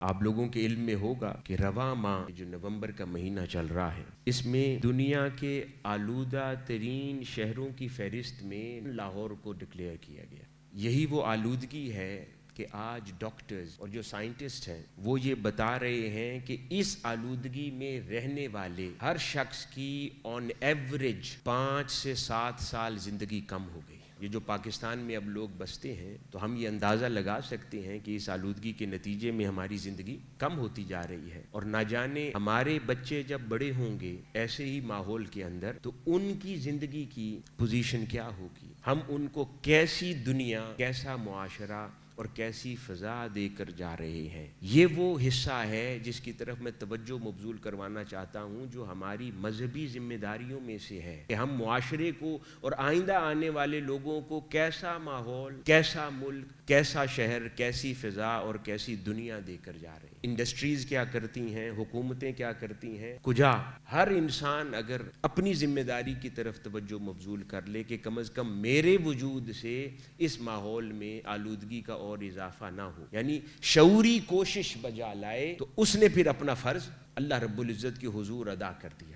آپ لوگوں کے علم میں ہوگا کہ رواں ماہ جو نومبر کا مہینہ چل رہا ہے، اس میں دنیا کے آلودہ ترین شہروں کی فہرست میں لاہور کو ڈکلیئر کیا گیا۔ یہی وہ آلودگی ہے کہ آج ڈاکٹرز اور جو سائنٹسٹ ہیں وہ یہ بتا رہے ہیں کہ اس آلودگی میں رہنے والے ہر شخص کی آن ایوریج 5 سے 7 سال زندگی کم ہو گئی۔ یہ جو پاکستان میں اب لوگ بستے ہیں تو ہم یہ اندازہ لگا سکتے ہیں کہ اس آلودگی کے نتیجے میں ہماری زندگی کم ہوتی جا رہی ہے، اور نہ جانے ہمارے بچے جب بڑے ہوں گے ایسے ہی ماحول کے اندر تو ان کی زندگی کی پوزیشن کیا ہوگی، ہم ان کو کیسی دنیا، کیسا معاشرہ اور کیسی فضا دے کر جا رہے ہیں۔ یہ وہ حصہ ہے جس کی طرف میں توجہ مبذول کروانا چاہتا ہوں، جو ہماری مذہبی ذمہ داریوں میں سے ہے کہ ہم معاشرے کو اور آئندہ آنے والے لوگوں کو کیسا ماحول، کیسا ملک، کیسا شہر، کیسی فضا اور کیسی دنیا دے کر جا رہے ہیں۔ انڈسٹریز کیا کرتی ہیں، حکومتیں کیا کرتی ہیں، کجا ہر انسان اگر اپنی ذمہ داری کی طرف توجہ مبذول کر لے کہ کم از کم میرے وجود سے اس ماحول میں آلودگی کا اور اضافہ نہ ہو، یعنی شعوری کوشش بجا لائے، تو اس نے پھر اپنا فرض اللہ رب العزت کے حضور ادا کر دیا۔